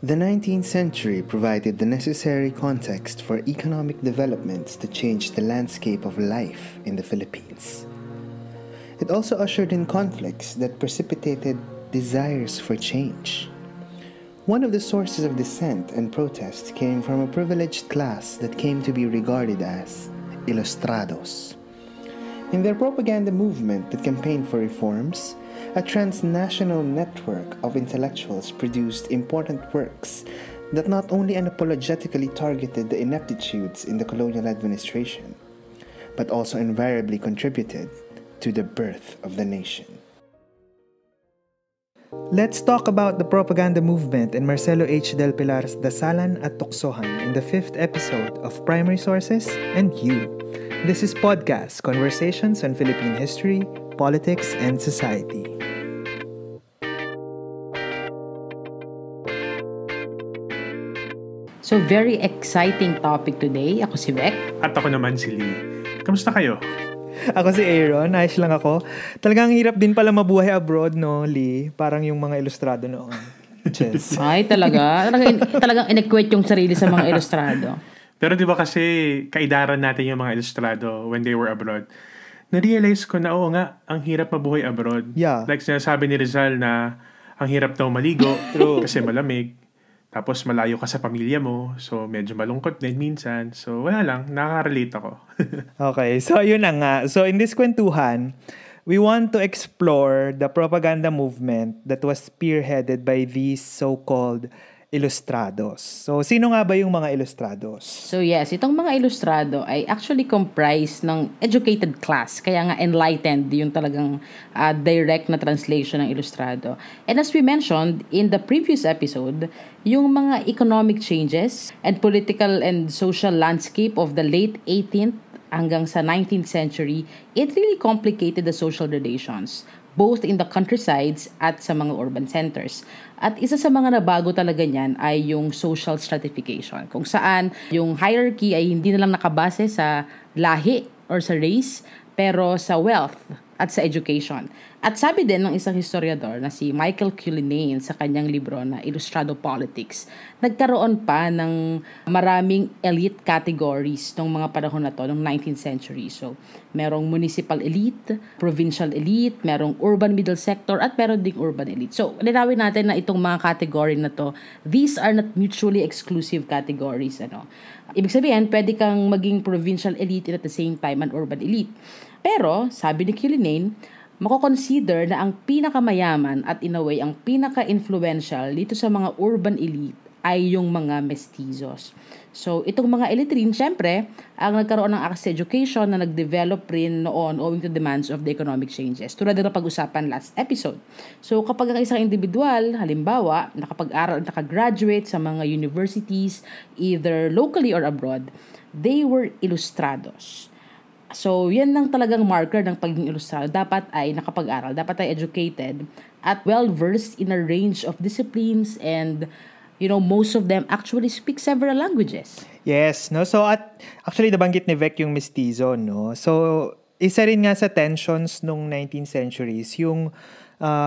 The 19th century provided the necessary context for economic developments to change the landscape of life in the Philippines. It also ushered in conflicts that precipitated desires for change. One of the sources of dissent and protest came from a privileged class that came to be regarded as ilustrados. In their propaganda movement that campaigned for reforms, a transnational network of intellectuals produced important works that not only unapologetically targeted the ineptitudes in the colonial administration, but also invariably contributed to the birth of the nation. Let's talk about the propaganda movement and Marcelo H. Del Pilar's Dasalan at Tuksohan in the 5th episode of Primary Sources and You. This is Podcast, Conversations on Philippine History, Politics, and Society. So, very exciting topic today. Ako si Vec. At ako naman si Lee. Kamusta kayo? Ako si Aaron. Ayos lang ako. Talagang hirap din pala mabuhay abroad, no, Lee? Parang yung mga ilustrado noon. Chess. Ay, talaga. Talagang in-equate yung sarili sa mga ilustrado. Pero di ba kasi kaidaran natin yung mga ilustrado when they were abroad. Na-realize ko na, oo nga, ang hirap mabuhay abroad. Yeah. Like sinasabi ni Rizal na ang hirap daw maligo kasi malamig. Tapos malayo ka sa pamilya mo. So, medyo malungkot din minsan. So, wala lang. Nakaka-relate ako. Okay. So, yun na nga. So, in this kwentuhan, we want to explore the propaganda movement that was spearheaded by these so-called ilustrados. So, sino nga ba yung mga ilustrados? So yes, itong mga ilustrado ay actually comprised ng educated class. Kaya nga enlightened yung talagang direct na translation ng ilustrado. And as we mentioned in the previous episode, yung mga economic changes and political and social landscape of the late 18th hanggang sa 19th century, it really complicated the social relations both in the countrysides at sa mga urban centers. At isa sa mga nabago talaga niyan ay yung social stratification, kung saan yung hierarchy ay hindi na lang nakabase sa lahi or sa race, pero sa wealth at sa education. At sabi din ng isang historiador na si Michael Cullinane sa kanyang libro na Ilustrado Politics, nagkaroon pa ng maraming elite categories nung mga panahon na to, ng 19th century. So, merong municipal elite, provincial elite, merong urban middle sector, at meron ding urban elite. So, linawin natin na itong mga category na to, these are not mutually exclusive categories. Ibig sabihin, pwede kang maging provincial elite and at the same time an urban elite. Pero, sabi ni Cullinane, mako-consider na ang pinakamayaman at in a way ang pinaka-influential dito sa mga urban elite ay yung mga mestizos. So, itong mga elite rin, syempre, ang nagkaroon ng access to education na nag-develop rin noon owing to demands of the economic changes. Tulad na pag-usapan last episode. So, kapag ang isang individual, halimbawa, nakapag-aral, nakagraduate sa mga universities, either locally or abroad, they were ilustrados. So, yan lang talagang marker ng pagiging ilustrado. Dapat ay nakapag-aral, dapat ay educated at well-versed in a range of disciplines and, most of them actually speak several languages. Yes, no? So, actually, nabanggit ni Vec yung mestizo, no? So, isa rin nga sa tensions nung 19th centuries, yung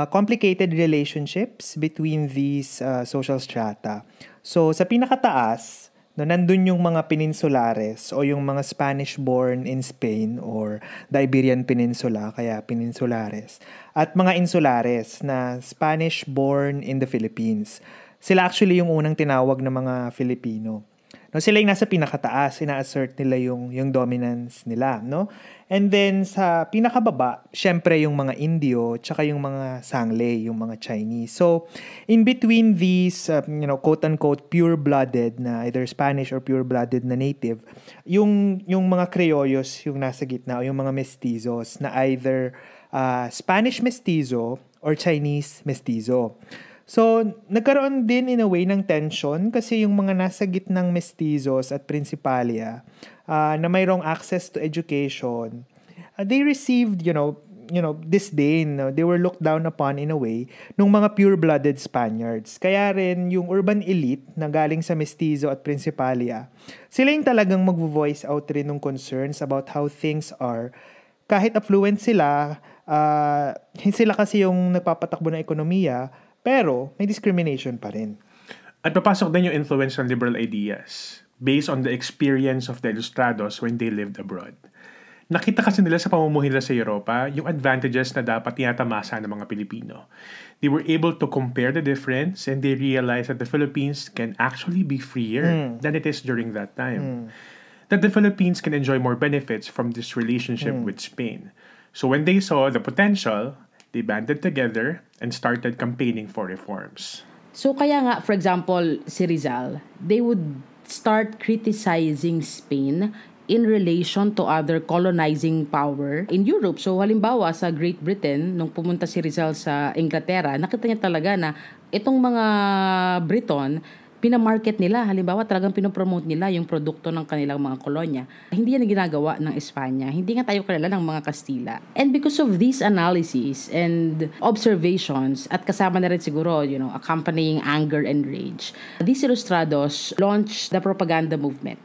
complicated relationships between these social strata. So, sa pinakataas, no, nandun yung mga peninsulares o yung mga Spanish-born in Spain or the Iberian Peninsula, kaya peninsulares. At mga insulares na Spanish-born in the Philippines. Sila actually yung unang tinawag na mga Filipino. No, sila yung nasa pinakataas, ina-assert nila yung dominance nila, no? And then sa pinakababa, syempre yung mga Indio, tsaka yung mga Sangley, yung mga Chinese. So, in between these, quote-unquote pure-blooded na either Spanish or pure-blooded na native, yung mga Criollos yung nasa gitna o yung mga mestizos na either Spanish mestizo or Chinese mestizo. So, nagkaroon din in a way ng tension kasi yung mga nasa gitnang mestizos at principalia na mayroong access to education, they received, disdain. They were looked down upon in a way nung mga pure-blooded Spaniards. Kaya rin yung urban elite na galing sa mestizo at principalia, sila yung talagang mag-voice out rin ng concerns about how things are. Kahit affluent sila, sila kasi yung nagpapatakbo ng ekonomiya, pero may discrimination pa rin. At papasok din yung influence ng liberal ideas based on the experience of the Ilustrados when they lived abroad. Nakita kasi nila sa pamumuhay nila sa Europa yung advantages na dapat tinatamasa ng mga Pilipino. They were able to compare the difference and they realized that the Philippines can actually be freer than it is during that time. That the Philippines can enjoy more benefits from this relationship with Spain. So when they saw the potential, they banded together and started campaigning for reforms. So kaya nga, for example, si Rizal, they would start criticizing Spain in relation to other colonizing power in Europe. So halimbawa sa Great Britain, nung pumunta si Rizal sa Inglaterra, nakita niya talaga na itong mga Briton, pinamarket nila. Halimbawa, talagang pinopromote nila yung produkto ng kanilang mga kolonya. Hindi yan ginagawa ng Espanya. Hindi nga tayo kilala ng mga Kastila. And because of these analyses and observations, at kasama na rin siguro, accompanying anger and rage, these Ilustrados launched the propaganda movement.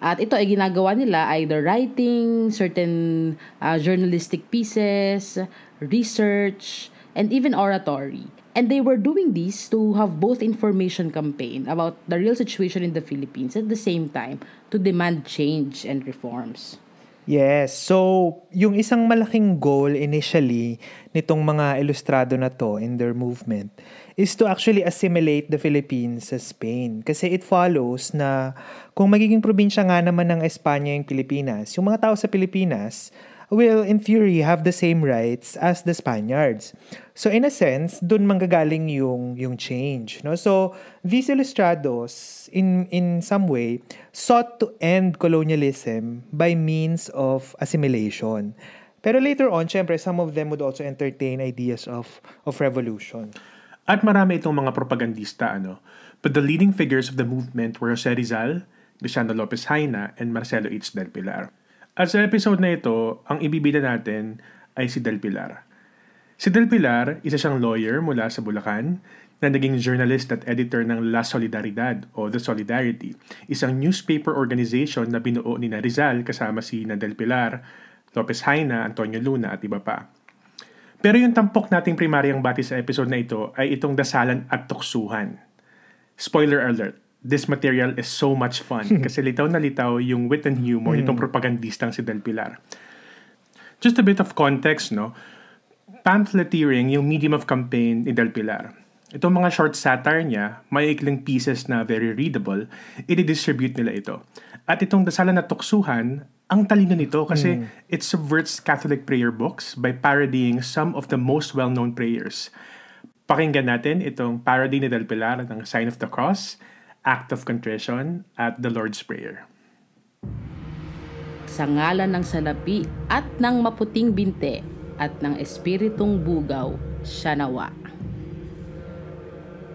At ito ay ginagawa nila either writing certain journalistic pieces, research, and even oratory. And they were doing this to have both information campaign about the real situation in the Philippines at the same time to demand change and reforms. Yes. So, yung isang malaking goal initially nitong mga Ilustrado na to in their movement is to actually assimilate the Philippines sa Spain. Kasi it follows na kung magiging probinsya nga naman ng Espanya yung Pilipinas, yung mga tao sa Pilipinas will, in theory, have the same rights as the Spaniards. So, in a sense, dun manggagaling yung change. No? So, these Ilustrados, in some way, sought to end colonialism by means of assimilation. Pero later on, syempre, some of them would also entertain ideas of revolution. At marami itong mga propagandista, But the leading figures of the movement were Jose Rizal, Luciano Lopez Haina, and Marcelo H. Del Pilar. At sa episode na ito, ang ibibida natin ay si Del Pilar. Si Del Pilar, isa siyang lawyer mula sa Bulacan na naging journalist at editor ng La Solidaridad o The Solidarity, isang newspaper organization na binuo ni Rizal kasama si Del Pilar, Lopez Haina, Antonio Luna at iba pa. Pero yung tampok nating primaryang bati sa episode na ito ay itong dasalan at tuksuhan. Spoiler alert, this material is so much fun kasi litaw na litaw yung wit and humor nitong propagandistang si Del Pilar. Just a bit of context, pamphleteering yung medium of campaign ni Del Pilar. Itong mga short satire niya, may ikling pieces na very readable, i-distribute nila ito. At itong dasalan na tuksuhan, ang talino nito kasi it subverts Catholic prayer books by parodying some of the most well-known prayers. Pakinggan natin itong parody ni Del Pilar ng Sign of the Cross, Act of Contrition, at the Lord's Prayer. Sa ngalan ng salapi at ng maputing binte at ng espiritong bugaw, siya nawa.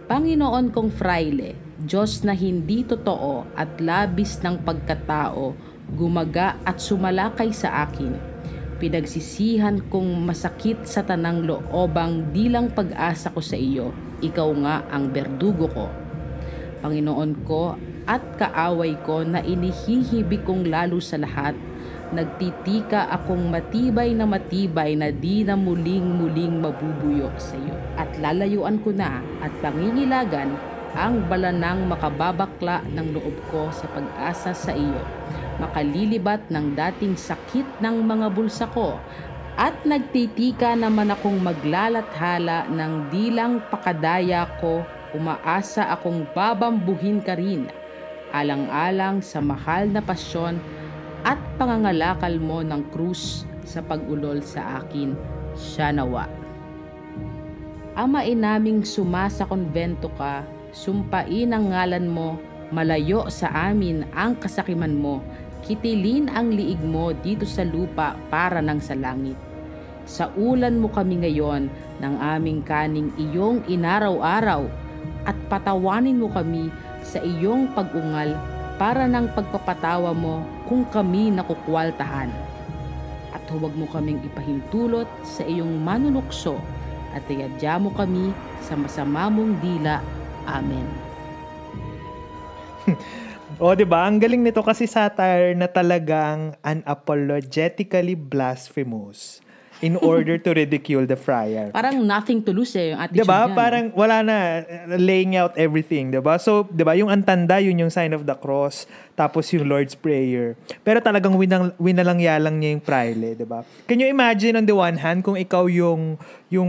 Panginoon kong fraile, Diyos na hindi totoo at labis ng pagkatao, gumaga at sumalakay sa akin. Pinagsisihan kong masakit sa tanang loobang dilang pag-asa ko sa iyo, ikaw nga ang berdugo ko. Panginoon ko at kaaway ko na inihihibig kong lalo sa lahat, nagtitika akong matibay na di na muling mabubuyo sa iyo. At lalayuan ko na at pangingilagan ang balanang makababakla ng loob ko sa pag-asa sa iyo, makalilibat ng dating sakit ng mga bulsa ko, at nagtitika naman akong maglalathala ng dilang pakadaya ko, umaasa akong babambuhin ka rin, alang-alang sa mahal na pasyon at pangangalakal mo ng krus sa pag-ulol sa akin, siya nawa. Amain naming sumasa konbento ka, sumpain ang ngalan mo, malayo sa amin ang kasakiman mo, kitilin ang liig mo dito sa lupa para nang sa langit. Sa ulan mo kami ngayon ng aming kaning iyong inaraw-araw, at patawanin mo kami sa iyong pag-ungal para ng pagpapatawa mo kung kami nakukwaltahan. At huwag mo kaming ipahintulot sa iyong manunukso at iadya mo kami sa masama mong dila. Amen. O, diba? Ang galing nito kasi satire na talagang unapologetically blasphemous. in order to ridicule the friar. Parang nothing to lose yung attitude Diba? niya. Parang wala na, laying out everything, diba? So, diba, yung antanda, yun yung sign of the cross, tapos yung Lord's Prayer. Pero talagang winalangyalang niya yung praile, diba? Can you imagine on the one hand, kung ikaw yung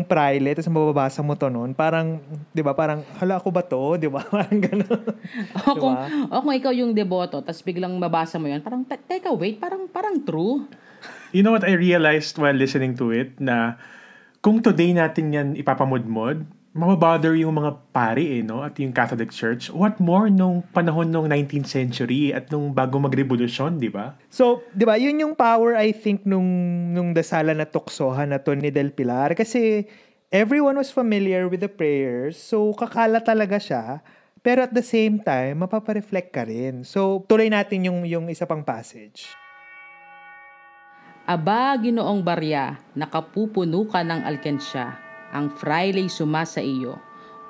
praile, tapos mababasa mo to noon, parang, diba, parang, hala ako ba to? Diba? Parang gano'n. Kung ikaw yung deboto, tapos biglang mabasa mo yun, parang, teka, wait, parang true. You know what I realized while listening to it? Na kung today natin yan ipapamudmod, mababother yung mga pari no? At yung Catholic Church. What more nung panahon nung 19th century at nung bago magrevolusyon, di ba? So, di ba, yun yung power, I think, nung dasalan na tuksohan na to ni Del Pilar. Kasi everyone was familiar with the prayers. So, kakala talaga siya. Pero at the same time, mapapareflect ka rin. So, tuloy natin yung isa pang passage. Aba, Ginoong Barya, nakapupuno ka ng alkensya, ang fraile sumasa iyo.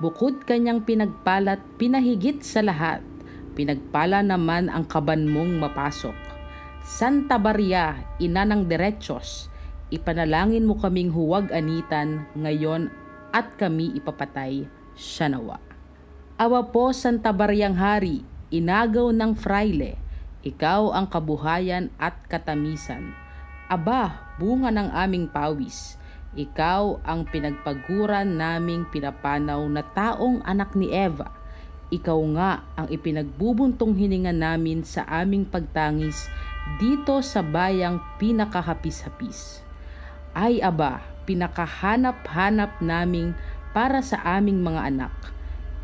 Bukod kanyang pinagpalat, pinahigit sa lahat, pinagpala naman ang kaban mong mapasok. Santa Barya, ina ng derechos, ipanalangin mo kaming huwag anitan ngayon at kami ipapatay, siya nawa. Awa po, Santa Baryang Hari, inagaw ng fraile, ikaw ang kabuhayan at katamisan. Aba, bunga ng aming pawis, ikaw ang pinagpaguran naming pinapanaw na taong anak ni Eva. Ikaw nga ang ipinagbubuntong hininga namin sa aming pagtangis dito sa bayang pinakahapis-hapis. Ay aba, pinakahanap-hanap naming para sa aming mga anak.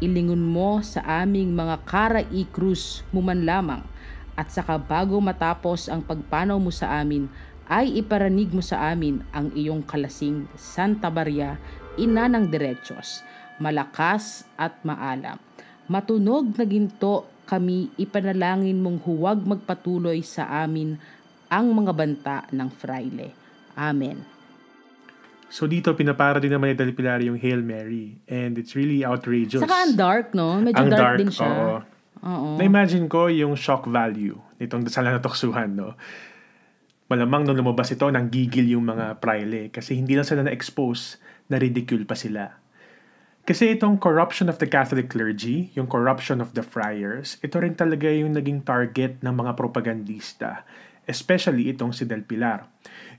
Ilingon mo sa aming mga karai-krus mo man lamang, at saka bago matapos ang pagpanaw mo sa amin, ay iparanig mo sa amin ang iyong kalasing Santa Maria, ina ng derechos, malakas at maalam. Matunog na ginto kami, ipanalangin mong huwag magpatuloy sa amin ang mga banta ng fraile. Amen. So dito, pinapara din naman ni Del Pilar yung Hail Mary. And it's really outrageous. Saka ang dark, no? Medyo ang dark din siya. Oo. Na-imagine ko yung shock value nitong dasalan na tuksuhan, no? Malamang nung lumabas ito, nanggigil yung mga praile kasi hindi lang sila na-expose, na-ridicule pa sila. Kasi itong corruption of the Catholic clergy, yung corruption of the friars, ito rin talaga yung naging target ng mga propagandista, especially itong si Del Pilar.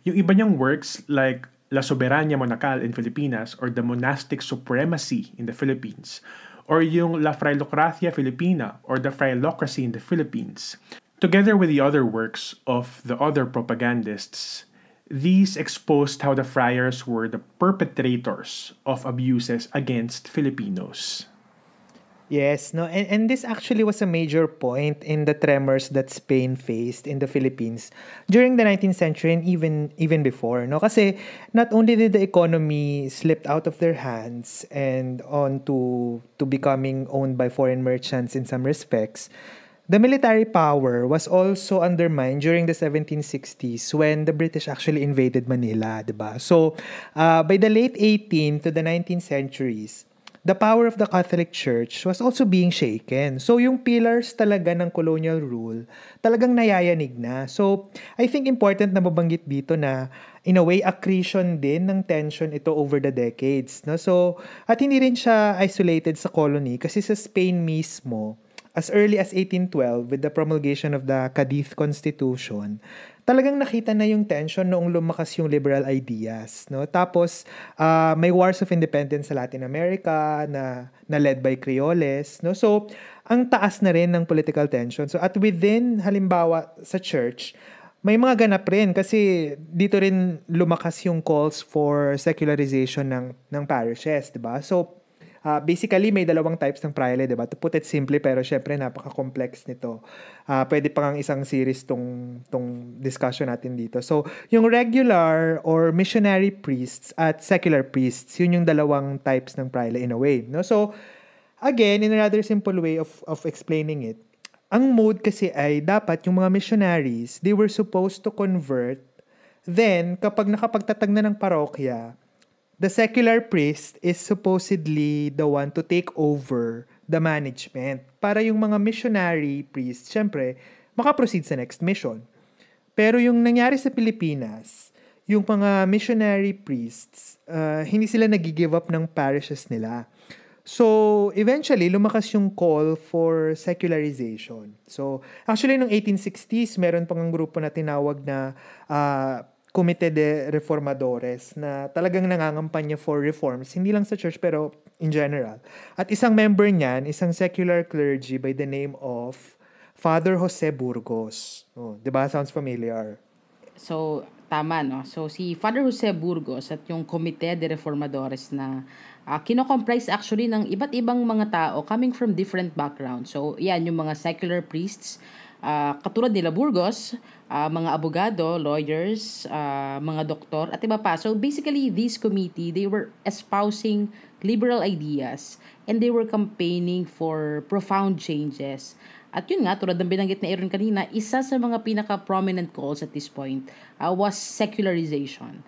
Yung iba niyang works like La Soberania Monacal in Filipinas or The Monastic Supremacy in the Philippines, or yung La Frailocracia Filipina or The Frailocracy in the Philippines, together with the other works of the other propagandists, these exposed how the friars were the perpetrators of abuses against Filipinos. Yes, no, and this actually was a major point in the tremors that Spain faced in the Philippines during the 19th century and even before, no? Kasi not only did the economy slip out of their hands and on to becoming owned by foreign merchants in some respects, the military power was also undermined during the 1760s when the British actually invaded Manila, diba? So, by the late 18th to the 19th centuries, the power of the Catholic Church was also being shaken. So, yung pillars talaga ng colonial rule, talagang nayayanig na. So, I think important na mabanggit dito na, in a way, accretion din ng tension ito over the decades. No? So, at hindi rin siya isolated sa colony kasi sa Spain mismo, as early as 1812, with the promulgation of the Cadiz Constitution, talagang nakita na yung tension noong lumakas yung liberal ideas. No? Tapos, may wars of independence sa Latin America na led by Creoles. No? So, ang taas na rin ng political tension. So, at within, halimbawa, sa church, may mga ganap rin kasi dito rin lumakas yung calls for secularization ng parishes, diba? So, basically, may dalawang types ng praile, diba? To put it simply, pero syempre, napaka-complex nito. Pwede pa ngang isang series tong discussion natin dito. So, yung regular or missionary priests at secular priests, yun yung dalawang types ng praile in a way. No? So, again, in a rather simple way of explaining it, ang mode kasi ay dapat yung mga missionaries, they were supposed to convert. Then, kapag nakapagtatag na ng parokya, the secular priest is supposedly the one to take over the management para yung mga missionary priests, syempre, makaproceed sa next mission. Pero yung nangyari sa Pilipinas, yung mga missionary priests, hindi sila nag-give up ng parishes nila. So, eventually, lumakas yung call for secularization. So, actually, noong 1860s, meron pang grupo na tinawag na Comité de Reformadores na talagang nangangampanya for reforms, hindi lang sa church pero in general. At isang member niyan, isang secular clergy by the name of Father Jose Burgos. Oh, 'di ba? Sounds familiar. So, tama, no? So, si Father Jose Burgos at yung Comité de Reformadores na kino-comprise actually ng iba't ibang mga tao coming from different backgrounds. So, yan, yung mga secular priests, katulad nila Burgos, mga abogado, lawyers, mga doktor, at iba pa. So, basically, this committee, they were espousing liberal ideas and they were campaigning for profound changes. At yun nga, tulad ng binanggit na Aaron kanina, isa sa mga pinaka-prominent calls at this point was secularization.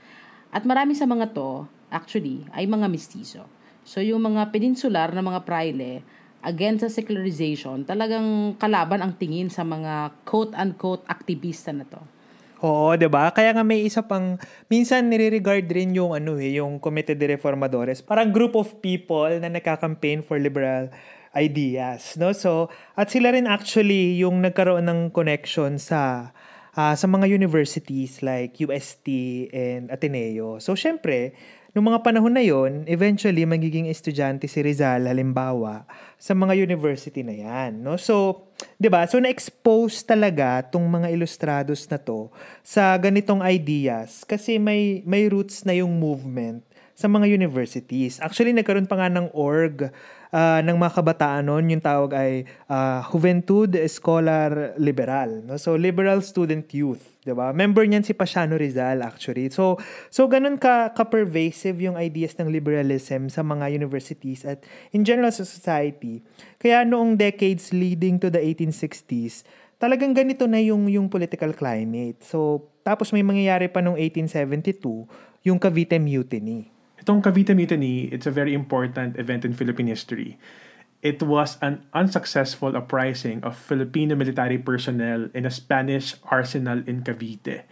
At marami sa mga to, actually, ay mga mestizo. So, yung mga peninsular na mga praile, against sa secularization, talagang kalaban ang tingin sa mga quote-unquote aktivista na to. Oo, 'di ba? Kaya nga may isa pang minsan nire-regard rin yung yung Comité de Reformadores, parang group of people na nagka-campaign for liberal ideas, no? So, at sila rin actually yung nagkaroon ng connection sa mga universities like UST and Ateneo. So, syempre, nung mga panahon na yon, eventually magiging estudyante si Rizal halimbawa sa mga university na yan, no? So, 'di ba? So na-expose talaga tong mga ilustrados na to sa ganitong ideas kasi may roots na yung movement sa mga universities. Actually, nagkaroon pa nga ng org ng mga kabataan noon, yung tawag ay Juventud Escolar Liberal, no? So liberal student youth, 'di ba? Member niyan si Pasiano Rizal actually. So ganun ka-pervasive yung ideas ng liberalism sa mga universities at in general sa society. Kaya noong decades leading to the 1860s, talagang ganito na yung political climate. So tapos may mangyayari pa noong 1872, yung Cavite Mutiny. Itong Cavite Mutiny, it's a very important event in Philippine history. It was an unsuccessful uprising of Filipino military personnel in a Spanish arsenal in Cavite.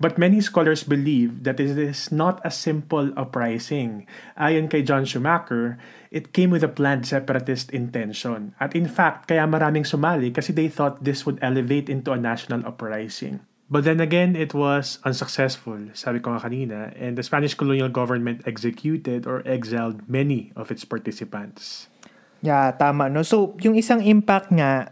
But many scholars believe that it is not a simple uprising. Ayon kay John Schumacher, it came with a planned separatist intention. At in fact, kaya maraming sumali kasi they thought this would elevate into a national uprising. But then again, it was unsuccessful, sabi ko nga kanina, and the Spanish colonial government executed or exiled many of its participants. Yeah, tama, no? So, yung isang impact nga,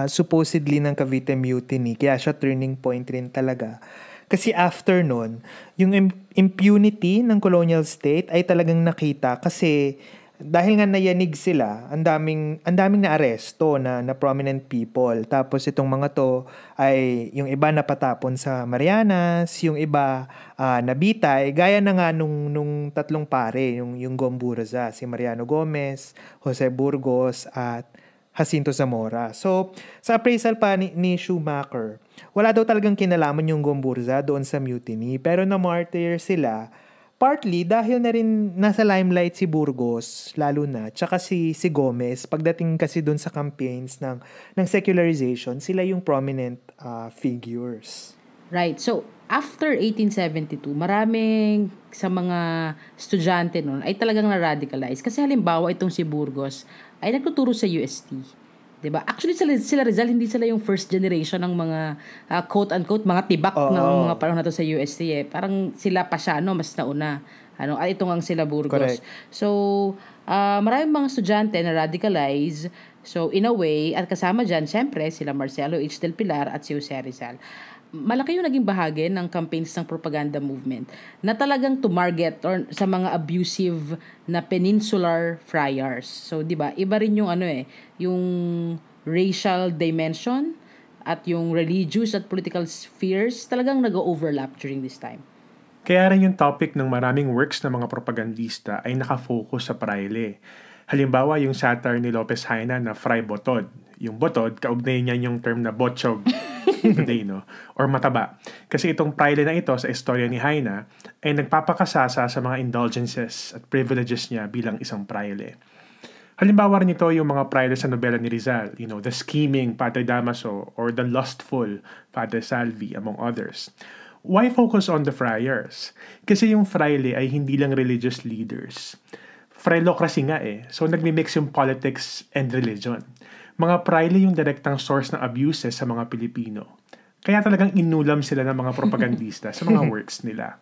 supposedly ng Cavite Mutiny, kaya siya turning point rin talaga. Kasi after nun, yung impunity ng colonial state ay talagang nakita kasi dahil nga nayanig sila, ang daming naaresto na prominent people. Tapos itong mga to ay yung iba napatapon sa Marianas, yung iba nabitay, gaya na nga nung tatlong pare, yung Gomburza, si Mariano Gomez, Jose Burgos at Jacinto Zamora. So, sa appraisal pa ni Schumacher, wala daw talagang kinalaman yung Gomburza doon sa mutiny, pero na-martyr sila partly dahil na rin nasa limelight si Burgos, lalo na, tsaka si Gomez. Pagdating kasi doon sa campaigns ng secularization, sila yung prominent figures. Right. So, after 1872, maraming sa mga estudyante noon ay talagang na-radicalize. Kasi halimbawa, itong si Burgos ay nagtuturo sa UST. Diba? Actually, sila Rizal, hindi sila yung first generation ng mga quote-unquote, mga tibak ng mga panahon na to sa UST. Parang sila Pasiano, mas nauna. At ito nga sila Burgos. Correct. So, maraming mga estudyante na radicalize. So, in a way, at kasama dyan, syempre, sila Marcelo H. Del Pilar at si Jose Rizal. Malaki yung naging bahagi ng campaigns ng propaganda movement na talagang to target or sa mga abusive na peninsular friars. So, di ba? Iba rin yung yung racial dimension at yung religious at political spheres talagang nag-overlap during this time. Kaya rin yung topic ng maraming works ng mga propagandista ay nakafocus sa praile. Halimbawa, yung satire ni Lopez Haina na Fray Botod. Yung botod, kaugnay niya yung term na botchog today, no? Or mataba. Kasi itong praile na ito sa istorya ni Haina ay nagpapakasasa sa mga indulgences at privileges niya bilang isang praile. Halimbawa rin ito yung mga praile sa nobela ni Rizal, the scheming Padre Damaso or the lustful Padre Salvi, among others. Why focus on the friars? Kasi yung fraile ay hindi lang religious leaders. Frailocracy nga eh. So nagmi-mix yung politics and religion. Mga fraile yung direktang source ng abuses sa mga Pilipino. Kaya talagang inulam sila ng mga propagandista sa mga works nila.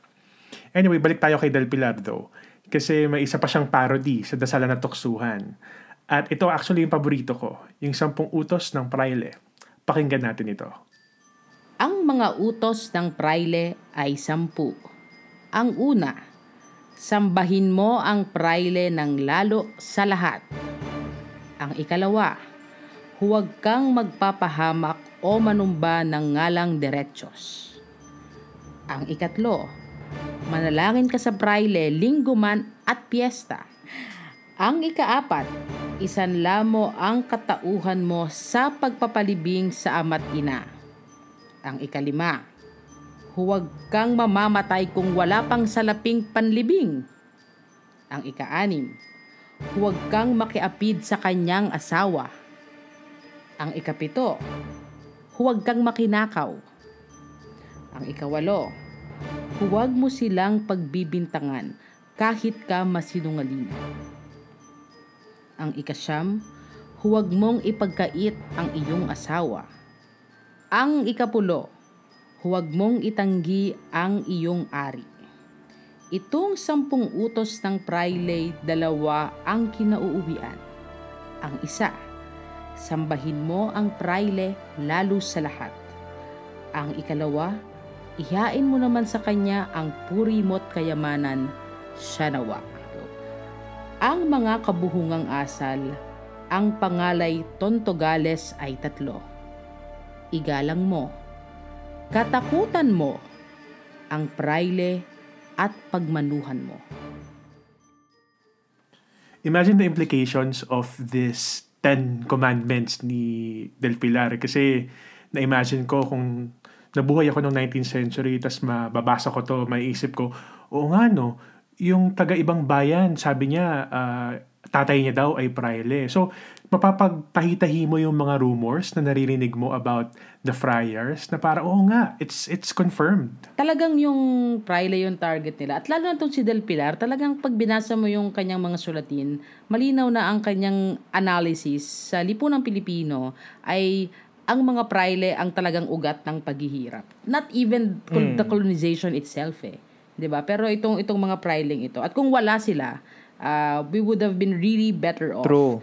Anyway, balik tayo kay Del Pilar though. Kasi may isa pa siyang parody sa Dasalan at Tuksuhan. At ito actually yung paborito ko. Yung 10 utos ng fraile. Pakinggan natin ito. Ang mga utos ng praile ay 10. Ang una, sambahin mo ang praile ng lalo sa lahat. Ang ikalawa, huwag kang magpapahamak o manumba ng ngalang derechos. Ang ikatlo, manalangin ka sa praile linggo man at piyesta. Ang ikaapat, isanla mo ang katauhan mo sa pagpapalibing sa ama't ina. Ang ikalima, huwag kang mamamatay kung wala pang salaping panlibing. Ang ikaanim, huwag kang makiapid sa kanyang asawa. Ang ikapito, huwag kang makinakaw. Ang ikawalo, huwag mo silang pagbibintangan kahit ka masinungaling. Ang ikasyam, huwag mong ipagkait ang iyong asawa. Ang ikapulo, huwag mong itanggi ang iyong ari. Itong 10 utos ng praile, 2 ang kinauuwian. Ang isa, sambahin mo ang praile lalo sa lahat. Ang ikalawa, ihain mo naman sa kanya ang puri mo't kayamanan, siya nawa. Ang mga kabuhungang asal, ang pangalay tontogales ay 3. Igalang mo, katakutan mo, ang praile at pagmanuhan mo. Imagine the implications of this 10 commandments ni Del Pilar. Kasi na-imagine ko kung nabuhay ako noong 19th century tas mababasa ko to, maiisip ko, oo nga no, yung taga-ibang bayan, sabi niya, tatay niya daw ay praile. So, mapapagtahi-tahi mo yung mga rumors na naririnig mo about the friars na para, oo nga, it's confirmed. Talagang yung praile yung target nila. At lalo na itong si Del Pilar, talagang pag binasa mo yung kanyang mga sulatin, malinaw na ang kanyang analysis sa lipunang Pilipino ay ang mga praile ang talagang ugat ng paghihirap. Not even the colonization itself eh. 'Di ba? Pero itong mga praileng ito. At kung wala sila, we would have been really better off. True.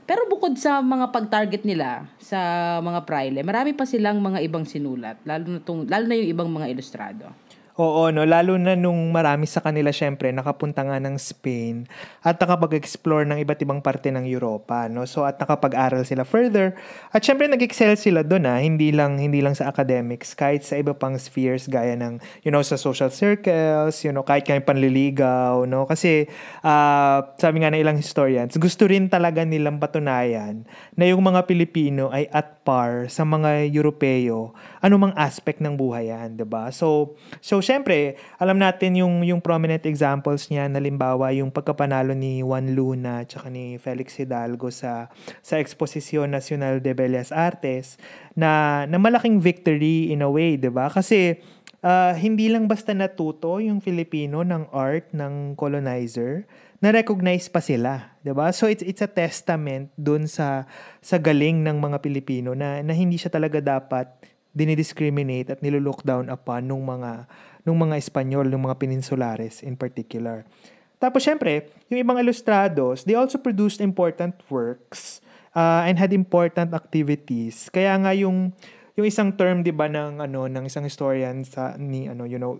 Pero bukod sa mga pag-target nila sa mga praile, marami pa silang mga ibang sinulat, lalo na yung ibang mga ilustrado. Oo, no, lalo na nung marami sa kanila syempre nakapunta nga ng Spain at nakapag-explore ng iba't ibang parte ng Europa, no. So at nakapag-aral sila further at syempre nag-excel sila doon, hindi lang sa academics, kahit sa iba pang spheres gaya ng sa social circles, kahit kami panliligaw, no. Kasi sabi nga ng ilang historians, gusto rin talaga nilang patunayan na yung mga Pilipino ay at par sa mga Europeo, anumang aspect ng buhay yan, 'di ba? So syempre, alam natin yung prominent examples niya, halimbawa yung pagkapanalo ni Juan Luna at ni Felix Hidalgo sa Exposición Nacional de Bellas Artes na malaking victory in a way, 'di ba? Kasi hindi lang basta natuto yung Filipino ng art ng colonizer, na-recognize pa sila, 'di ba? So it's a testament dun sa galing ng mga Pilipino na hindi siya talaga dapat dinidiscriminate at nilulook down upon nung mga Espanyol, nung mga Peninsulares in particular. Tapos syempre, yung ibang ilustrados, they also produced important works and had important activities. Kaya nga yung isang term 'di ba ng isang historian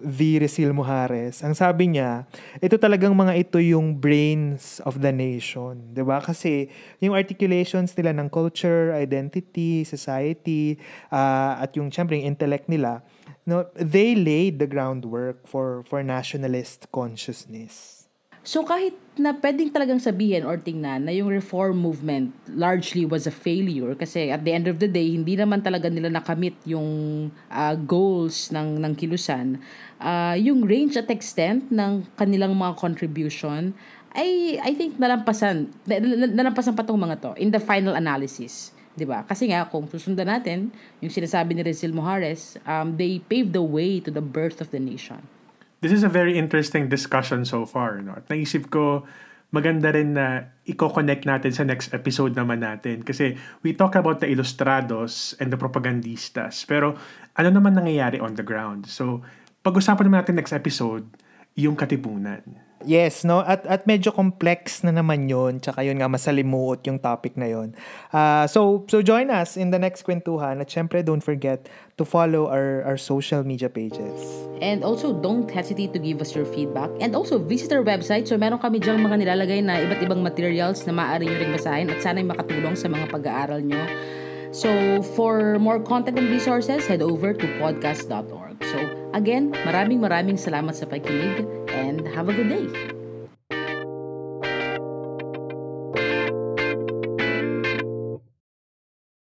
V. Resil Mujares, ang sabi niya, ito talagang ito yung brains of the nation, 'di ba? Kasi yung articulations nila ng culture, identity, society, at yung syempre yung intellect nila, they laid the groundwork for nationalist consciousness. So kahit na pwedeng talagang sabihin or tingnan na yung reform movement largely was a failure kasi at the end of the day, hindi naman talaga nila nakamit yung goals ng kilusan, yung range at extent ng kanilang mga contribution ay I think nalampasan pa tong mga to in the final analysis. 'Di ba? Kasi nga, kung susundan natin, yung sinasabi ni Rizal Mujares, they paved the way to the birth of the nation. This is a very interesting discussion so far. No? At naisip ko, maganda rin na i-connect natin sa next episode naman natin. Kasi we talk about the ilustrados and the propagandistas. Pero ano naman nangyayari on the ground? So, pag-usapan naman natin next episode, yung katipunan. Yes, no? At medyo complex na naman yun. Tsaka yun nga, masalimuot yung topic na yun. So join us in the next kwentuhan. At syempre, don't forget to follow our social media pages. And also, don't hesitate to give us your feedback. And also, visit our website. So, meron kami dyang mga nilalagay na iba't ibang materials na maaari nyo ring basahin at sana'y makatulong sa mga pag-aaral nyo. So, for more content and resources, head over to podcast.org. So, again, maraming salamat sa pakikinig and have a good day.